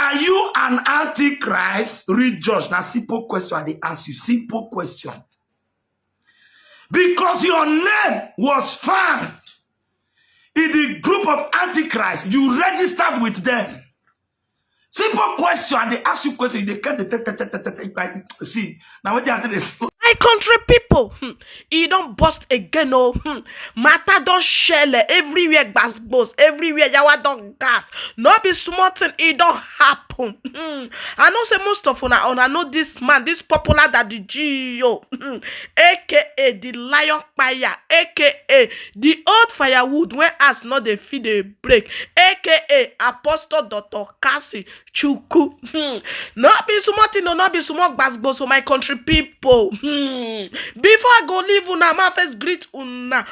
Are you an antichrist? Read George. Now, simple question. They ask you. Simple question. Because your name was found in the group of antichrist, you registered with them. Simple question. And they ask you question. They can't see. Now, what they answer is. My country people, he don't bust again, oh. Matter don't shell everywhere, gbas, everywhere, Yawa don't gas. No be small thing, it don't happen. I know say most of una know this man, this popular daddy Gio, aka the lion fire, aka the old firewood when as not they feed a break, aka Apostle Dr Kassy Chukwu. No be small thing, no be small gbas, so my country people. Before I go leave una, ma first greet una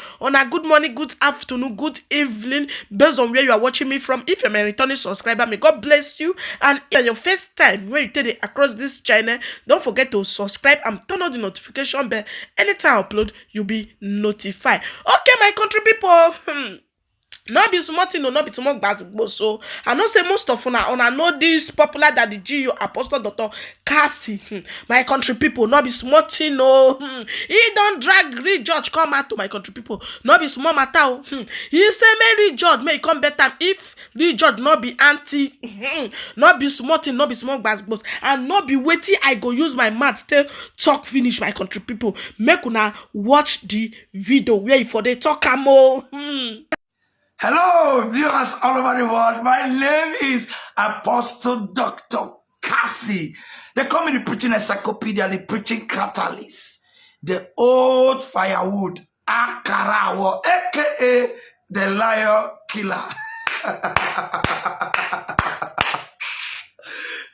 good morning, good afternoon, good evening, based on where you are watching me from. If you're my returning subscriber, may God bless you. And if your first time when you take it across this channel, don't forget to subscribe and turn on the notification bell. Anytime I upload, you'll be notified. Okay, my country people. Not be smart, no, not be small gbas. So I know say most of una know this popular daddy Gio Apostle Dr Kassy. My country people, not be smart, no. He don't drag Real George come out to my country people. Not be small matter. He say Real George may come better if Real George not be anti. Not be smart, not be small gbas, and not be waiting. I go use my mouth till talk finish, my country people. Make una watch the video where for they talk more. Hello, viewers all over the world. My name is Apostle Dr Kassy. They call me the preaching encyclopedia, the preaching catalyst, the old firewood, Akarawo, aka the liar killer.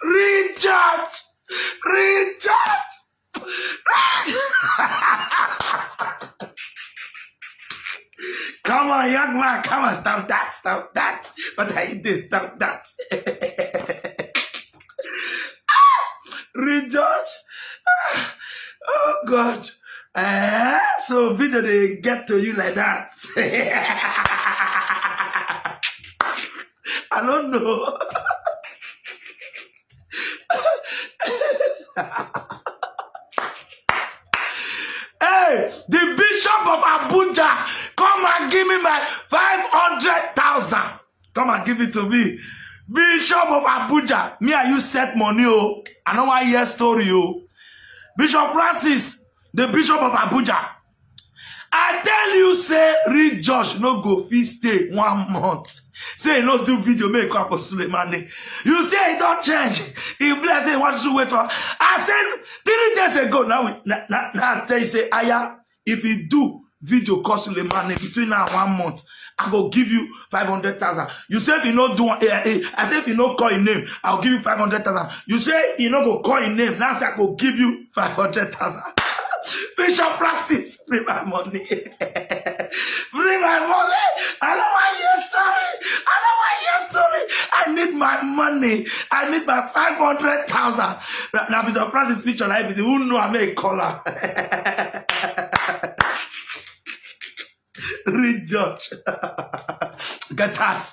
Real George, Real George, Come on, young man, come on, stop that. What are you doing? Stop that. Real George. Oh, God. So video they get to you like that. I don't know. Hey, the Bishop of Abuja, come and give me my 500,000. Come and give it to me. Bishop of Abuja, me and you set money, oh. I know why hear story, oh. Bishop Francis, the Bishop of Abuja. I tell you, say, Real George, no go feast stay 1 month. Say, no do video, make up for Suleimani. You say it don't change. He bless it, what to wait for. I said 3 days ago, now I tell you, say, Aya, if you do video cost Suleimani between now and 1 month, I go give you 500,000. You say if you no do, I say if you no call your name, I'll give you 500,000. You say you no go call your name, now say I go give you 500,000. Bishop Francis, bring my money. Bring my money. I don't want your story. I don't want your story. I need my money. I need my 500,000. Now, Bishop Francis speech on live. Who know I make a caller? Real George. Get that.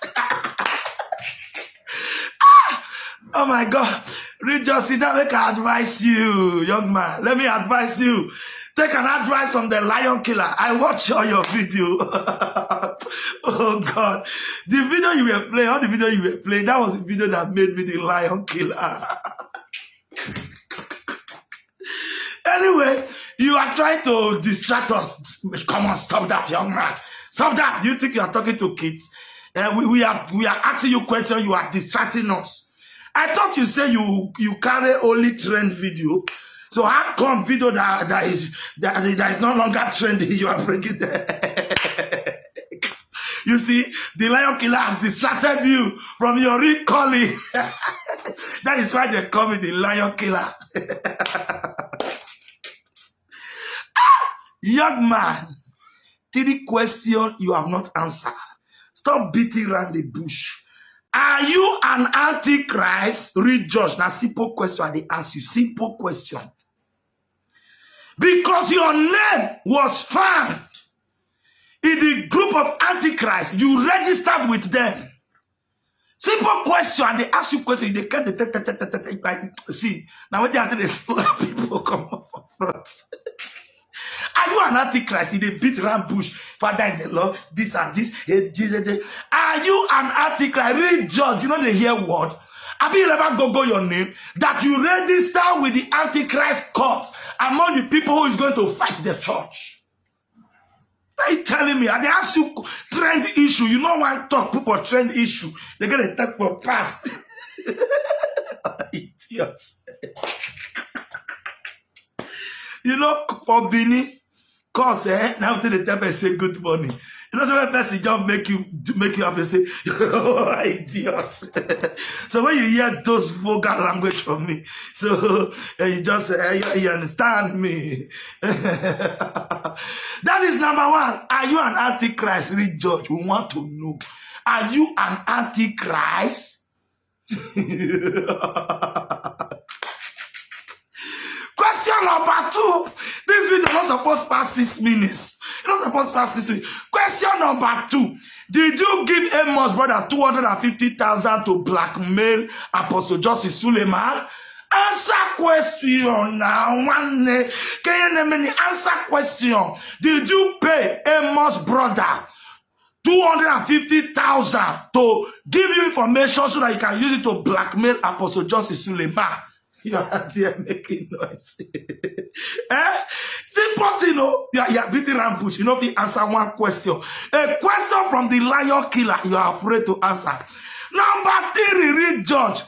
Oh my God. Real George, sit down, make I advise you, young man. Let me advise you. Take an advice from the lion killer. I watch all your video. Oh God. The video you were playing, all the video you were playing, that was the video that made me the lion killer. Anyway, you are trying to distract us. Come on, stop that, young man. Stop that. Do you think you are talking to kids? We are asking you questions. You are distracting us. I thought you say you carry only trend video. So how come video that is no longer trendy you are bringing there? You see, the lion killer has distracted you from your real calling. That is why they call me the lion killer. Young man, 3 questions you have not answered. Stop beating around the bush. Are you an antichrist? Read George. Now, simple question. They ask you. Simple question. Because your name was found in the group of antichrist, you registered with them. Simple question, and they ask you question, they can't see. Now when they answer, they slap people come up for front. Are you an antichrist? They beat around bush, Father in the Lord, this and this. Are you an antichrist? Read George, you know they hear word. Have you ever go your name that you register with the Antichrist court among the people who is going to fight the church? Are you telling me? And they ask you trend issue. You know one talk people trend issue. They're gonna talk for past. Idiots. You know, for Bini, cause now to the time I say good morning. You know, so person just make you up and say, oh, idiot. So when you hear those vulgar language from me, so you just you understand me. That is number one. Are you an antichrist? Read George. We want to know. Are you an antichrist? Question number 2. This video is not supposed to pass 6 minutes. It's not supposed to pass 6 minutes. Question number 2. Did you give Amos' brother 250,000 to blackmail Apostle Joseph Suleiman? Answer question now. Answer question. Did you pay Amos' brother 250,000 to give you information so that you can use it to blackmail Apostle Joseph Suleiman? You are there making noise. Simple thing, you are beating around bush. You know, if you answer one question. A question from the lion killer, you are afraid to answer. Number 3, read George.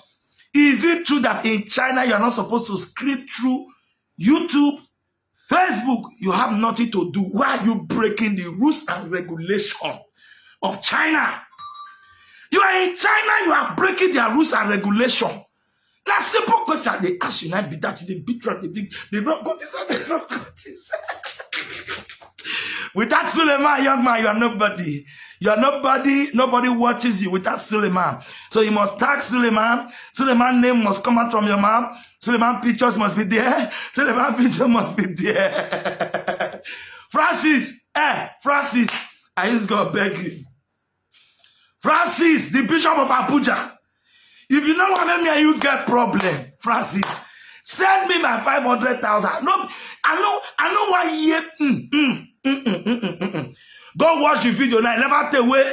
Is it true that in China you are not supposed to script through YouTube, Facebook? You have nothing to do. Why are you breaking the rules and regulation of China? You are in China, you are breaking their rules and regulation. That simple question they ask you not be that they beat right, they don't got this, they don't got this. Without Suleiman, young man, you are nobody. You are nobody, nobody watches you without Suleiman. So you must tag Suleiman. Suleiman name must come out from your mouth. Suleiman pictures must be there. Suleiman picture must be there. Francis, Francis, I just got to beg you. Francis, the Bishop of Abuja. If you know what I mean, you get problem, Francis. Send me my 500,000. No, I know why you. Go watch the video now. Never tell where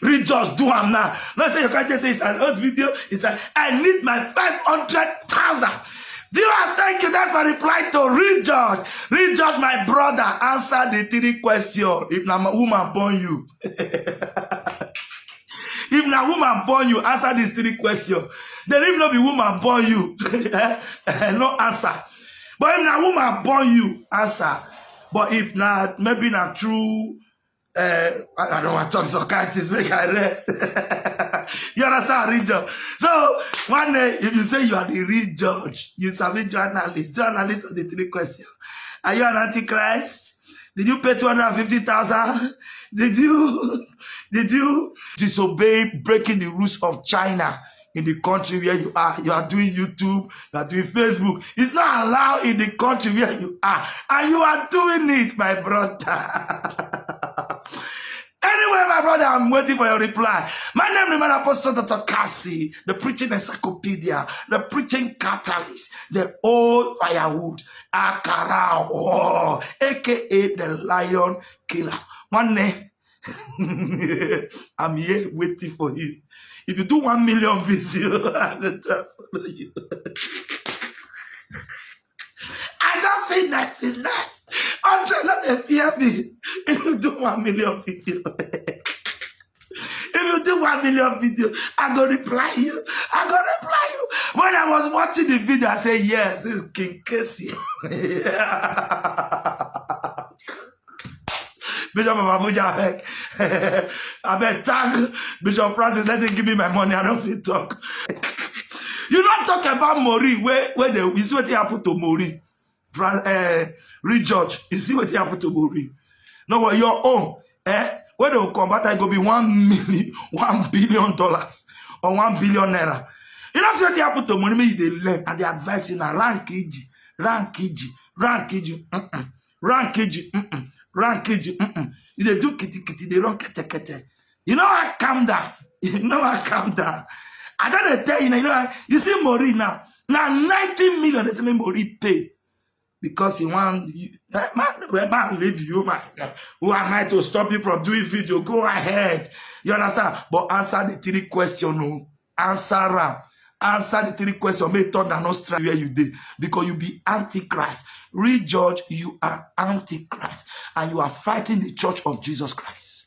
read just do am now. Not say you can't just say it's an old video. It's like I need my 500,000. Viewers, thank you. That's my reply to read George. Read George, my brother. Answer the 3 questions. If I'm a woman born you. If na woman born you, answer these 3 questions. Then if not be woman born you, no answer. But if na woman born you, answer. But if not, maybe not true. I don't want to talk so kind things, make I rest. You understand, read George. So one day, if you say you are the read George, you submit journalist of the 3 questions. Are you an antichrist? Did you pay 250,000? Did you disobey breaking the rules of China in the country where you are? You are doing YouTube, you are doing Facebook. It's not allowed in the country where you are. And you are doing it, my brother. Anyway, my brother, I'm waiting for your reply. My name is Apostle Dr Kassy, the preaching encyclopedia, the preaching catalyst, the old firewood, Akara, aka the lion killer. One name. I'm here waiting for you. If you do 1 million videos, I'm going to follow you. I don't say nothing. I'm trying not to fear me. If you do 1 million videos, if you do 1 million videos, I'm going to reply you. I'm going to reply you. When I was watching the video, I said, yes, this is King Kassy. Bishop of Abuja, I beg thank Bishop Francis, let him give me my money. I don't feel talk. You don't talk about Maureen, where you see what happened to Maureen. Read George, you see what happened to Maureen. No, what your own, where they will convert, it will be $1 billion or 1 billion naira. You know what happened to Maureen? They learn and they advise you now, rank KG, rank KG. If they do kitty, they run kete. You know I calm down. You know, I calm down. I gotta tell you, you see Maureen now. Now 90 million is me Maureen pay. Because he want, man, leave you, man. Who am I to stop you from doing video? Go ahead. You understand? But answer the 3 questions. No. Answer them. Answer the 3 questions. Make thought that not straight where you did. Because you be antichrist. Real George, you are antichrist. And you are fighting the church of Jesus Christ.